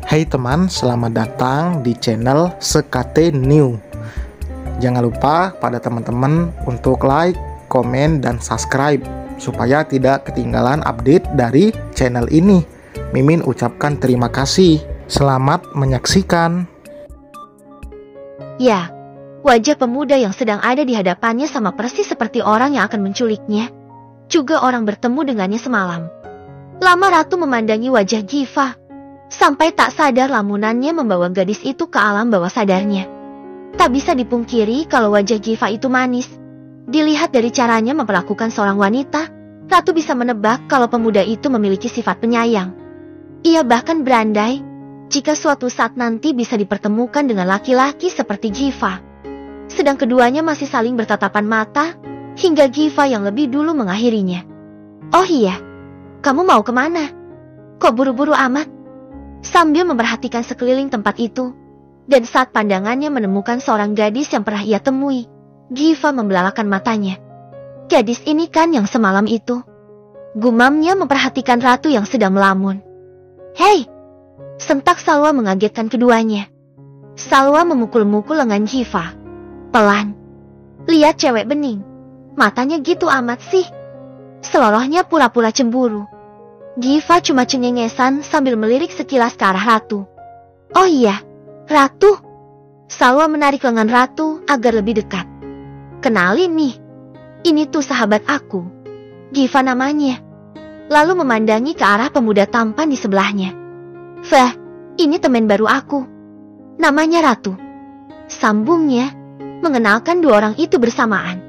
Hai teman, selamat datang di channel SKT New. Jangan lupa pada teman-teman untuk like, komen, dan subscribe supaya tidak ketinggalan update dari channel ini. Mimin ucapkan terima kasih. Selamat menyaksikan. Ya, wajah pemuda yang sedang ada di hadapannya sama persis seperti orang yang akan menculiknya. Juga orang bertemu dengannya semalam. Lama Ratu memandangi wajah Giva, sampai tak sadar lamunannya membawa gadis itu ke alam bawah sadarnya. Tak bisa dipungkiri kalau wajah Giva itu manis. Dilihat dari caranya memperlakukan seorang wanita, Ratu bisa menebak kalau pemuda itu memiliki sifat penyayang. Ia bahkan berandai jika suatu saat nanti bisa dipertemukan dengan laki-laki seperti Giva. Sedang keduanya masih saling bertatapan mata, hingga Giva yang lebih dulu mengakhirinya. "Oh iya, kamu mau kemana? Kok buru-buru amat?" Sambil memperhatikan sekeliling tempat itu, dan saat pandangannya menemukan seorang gadis yang pernah ia temui, Giva membelalakan matanya. "Gadis ini kan yang semalam itu?" Gumamnya memperhatikan Ratu yang sedang melamun. "Hei!" Sentak Salwa mengagetkan keduanya. Salwa memukul-mukul lengan Giva. Pelan. "Lihat cewek bening. Matanya gitu amat sih." Selorohnya pura-pura cemburu. Giva cuma cengengesan sambil melirik sekilas ke arah Ratu. "Oh iya, Ratu." Salwa menarik lengan Ratu agar lebih dekat. "Kenalin nih, ini tuh sahabat aku, Giva namanya." Lalu memandangi ke arah pemuda tampan di sebelahnya. "Fah, ini teman baru aku. Namanya Ratu." Sambungnya, mengenalkan dua orang itu bersamaan.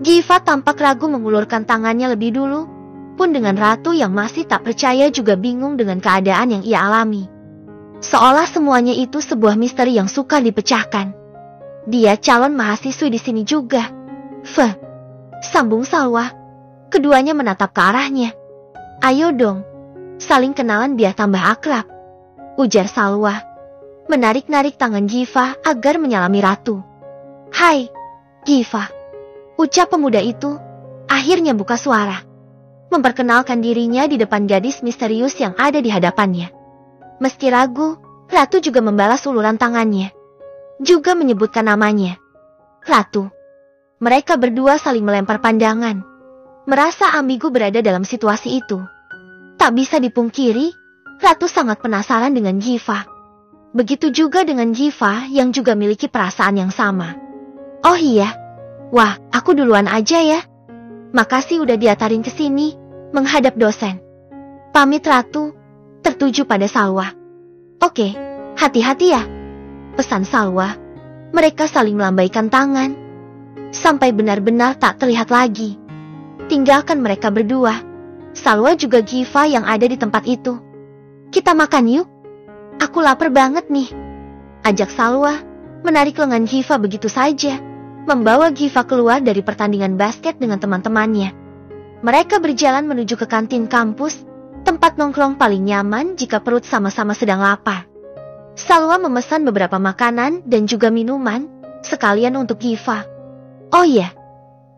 Giva tampak ragu mengulurkan tangannya lebih dulu, pun dengan Ratu yang masih tak percaya juga bingung dengan keadaan yang ia alami. Seolah semuanya itu sebuah misteri yang sukar dipecahkan. "Dia calon mahasiswi di sini juga." "Fah," sambung Salwa. Keduanya menatap ke arahnya. "Ayo dong, saling kenalan biar tambah akrab," ujar Salwa, menarik-narik tangan Giva agar menyalami Ratu. "Hai, Giva," ucap pemuda itu, akhirnya buka suara. Memperkenalkan dirinya di depan gadis misterius yang ada di hadapannya. Meski ragu, Ratu juga membalas uluran tangannya. Juga menyebutkan namanya. "Ratu." Mereka berdua saling melempar pandangan. Merasa ambigu berada dalam situasi itu. Tak bisa dipungkiri, Ratu sangat penasaran dengan Giva. Begitu juga dengan Giva yang juga miliki perasaan yang sama. "Oh iya, wah, aku duluan aja ya. Makasih udah diantarin ke sini, menghadap dosen." Pamit Ratu, tertuju pada Salwa. "Oke, hati-hati ya," pesan Salwa. Mereka saling melambaikan tangan, sampai benar-benar tak terlihat lagi. Tinggalkan mereka berdua, Salwa juga Giva yang ada di tempat itu. "Kita makan yuk. Aku lapar banget nih," ajak Salwa, menarik lengan Giva begitu saja, membawa Giva keluar dari pertandingan basket dengan teman-temannya. Mereka berjalan menuju ke kantin kampus, tempat nongkrong paling nyaman jika perut sama-sama sedang lapar. Salwa memesan beberapa makanan dan juga minuman, sekalian untuk Giva. "Oh iya,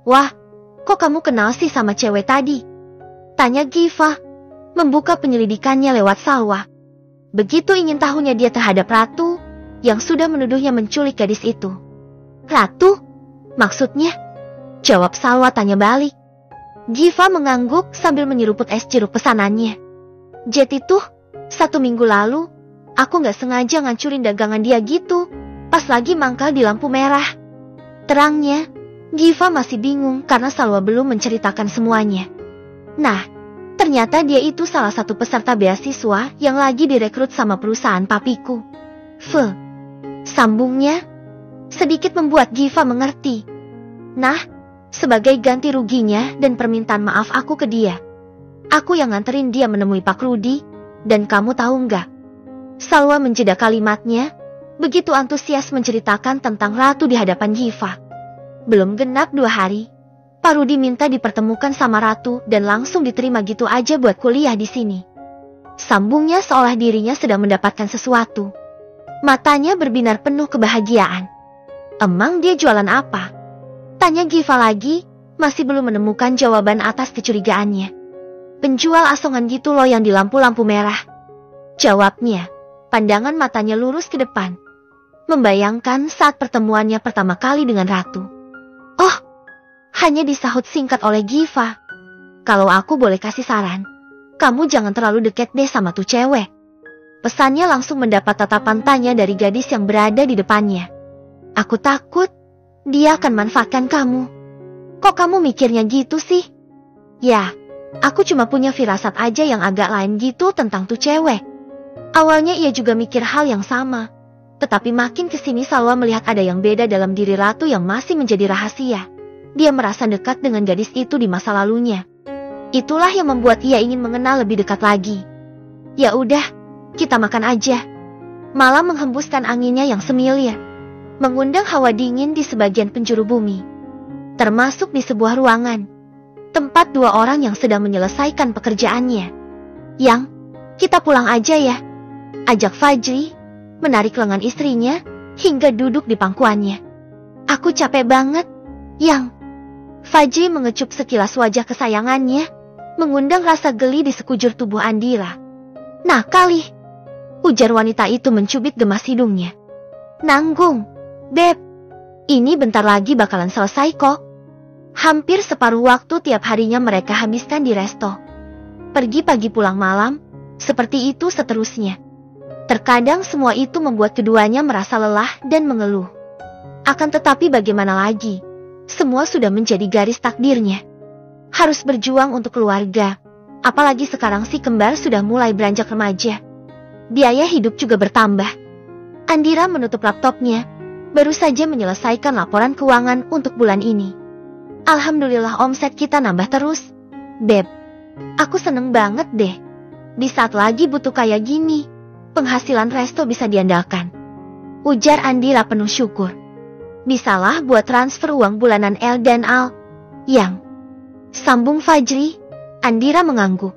wah, kok kamu kenal sih sama cewek tadi?" tanya Giva, membuka penyelidikannya lewat Salwa. Begitu ingin tahunya dia terhadap Ratu, yang sudah menuduhnya menculik gadis itu. "Ratu? Maksudnya?" jawab Salwa tanya balik. Giva mengangguk sambil menyeruput es jeruk pesanannya. "Jadi tuh, 1 minggu lalu, aku gak sengaja ngancurin dagangan dia gitu, pas lagi mangkal di lampu merah." Terangnya, Giva masih bingung karena Salwa belum menceritakan semuanya. Nah, ternyata dia itu salah satu peserta beasiswa yang lagi direkrut sama perusahaan papiku. Sambungnya, sedikit membuat Giva mengerti. "Nah, sebagai ganti ruginya dan permintaan maaf aku ke dia, aku yang nganterin dia menemui Pak Rudi, dan kamu tahu nggak?" Salwa menjeda kalimatnya, begitu antusias menceritakan tentang Ratu di hadapan Giva. Belum genap 2 hari, Pak Rudi minta dipertemukan sama Ratu dan langsung diterima gitu aja buat kuliah di sini. Sambungnya seolah dirinya sedang mendapatkan sesuatu. Matanya berbinar penuh kebahagiaan. "Emang dia jualan apa?" tanya Giva lagi, masih belum menemukan jawaban atas kecurigaannya. "Penjual asongan gitu loh yang di lampu-lampu merah," jawabnya. Pandangan matanya lurus ke depan, membayangkan saat pertemuannya pertama kali dengan Ratu. Oh, hanya disahut singkat oleh Giva. Kalau aku boleh kasih saran, kamu jangan terlalu deket deh sama tuh cewek. Pesannya langsung mendapat tatapan tanya dari gadis yang berada di depannya. Aku takut dia akan manfaatkan kamu. Kok kamu mikirnya gitu sih? Ya, aku cuma punya firasat aja yang agak lain gitu tentang tuh cewek. Awalnya ia juga mikir hal yang sama. Tetapi makin kesini Salwa melihat ada yang beda dalam diri Ratu yang masih menjadi rahasia. Dia merasa dekat dengan gadis itu di masa lalunya. Itulah yang membuat ia ingin mengenal lebih dekat lagi. Ya udah, kita makan aja. Malam menghembuskan anginnya yang semilir, mengundang hawa dingin di sebagian penjuru bumi. Termasuk di sebuah ruangan, tempat dua orang yang sedang menyelesaikan pekerjaannya. Yang, kita pulang aja ya, ajak Fajri, menarik lengan istrinya, hingga duduk di pangkuannya. Aku capek banget, Yang. Fajri mengecup sekilas wajah kesayangannya, mengundang rasa geli di sekujur tubuh Andira. Nah kali, ujar wanita itu mencubit gemas hidungnya. Nanggung, Beb. Ini bentar lagi bakalan selesai kok. Hampir separuh waktu tiap harinya mereka habiskan di resto. Pergi pagi pulang malam, seperti itu seterusnya. Terkadang semua itu membuat keduanya merasa lelah dan mengeluh. Akan tetapi bagaimana lagi? Semua sudah menjadi garis takdirnya. Harus berjuang untuk keluarga. Apalagi sekarang si kembar sudah mulai beranjak remaja. Biaya hidup juga bertambah. Andira menutup laptopnya. Baru saja menyelesaikan laporan keuangan untuk bulan ini. Alhamdulillah omset kita nambah terus. Beb, aku seneng banget deh. Di saat lagi butuh kayak gini, penghasilan resto bisa diandalkan. Ujar Andira penuh syukur. Bisalah buat transfer uang bulanan El dan Al. Yang. Sambung Fajri, Andira mengangguk.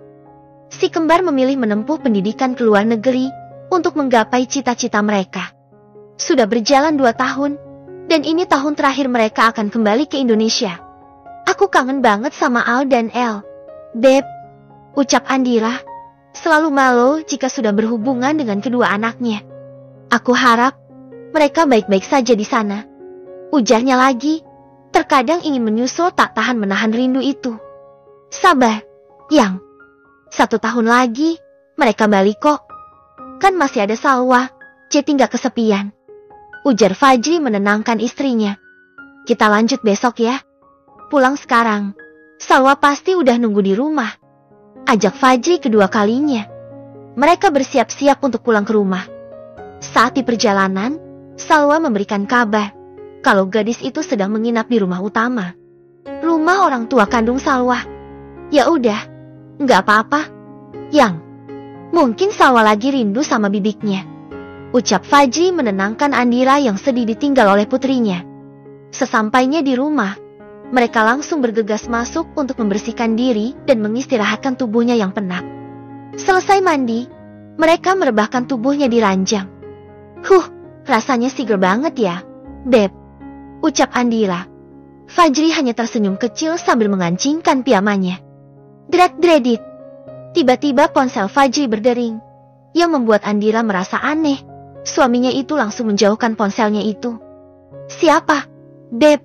Si kembar memilih menempuh pendidikan ke luar negeri untuk menggapai cita-cita mereka. Sudah berjalan 2 tahun, dan ini tahun terakhir mereka akan kembali ke Indonesia. Aku kangen banget sama Al dan El. Beb, ucap Andira, selalu malu jika sudah berhubungan dengan kedua anaknya. Aku harap mereka baik-baik saja di sana. Ujarnya lagi, terkadang ingin menyusul tak tahan menahan rindu itu. Sabar, Yang. 1 tahun lagi, mereka balik kok. Kan masih ada Salwa, jadi nggak kesepian. Ujar Fajri menenangkan istrinya. Kita lanjut besok ya. Pulang sekarang, Salwa pasti udah nunggu di rumah. Ajak Fajri kedua kalinya. Mereka bersiap-siap untuk pulang ke rumah. Saat di perjalanan, Salwa memberikan kabar kalau gadis itu sedang menginap di rumah utama. Rumah orang tua kandung Salwa. Ya udah, nggak apa-apa, Yang. Mungkin Salwa lagi rindu sama bibiknya. Ucap Fajri menenangkan Andira yang sedih ditinggal oleh putrinya. Sesampainya di rumah, mereka langsung bergegas masuk untuk membersihkan diri dan mengistirahatkan tubuhnya yang penat. Selesai mandi, mereka merebahkan tubuhnya di ranjang. Rasanya seger banget ya, Beb. Ucap Andira. Fajri hanya tersenyum kecil sambil mengancingkan pijamannya. Dredit. Tiba-tiba ponsel Fajri berdering, yang membuat Andira merasa aneh. Suaminya itu langsung menjauhkan ponselnya itu. Siapa? Beb.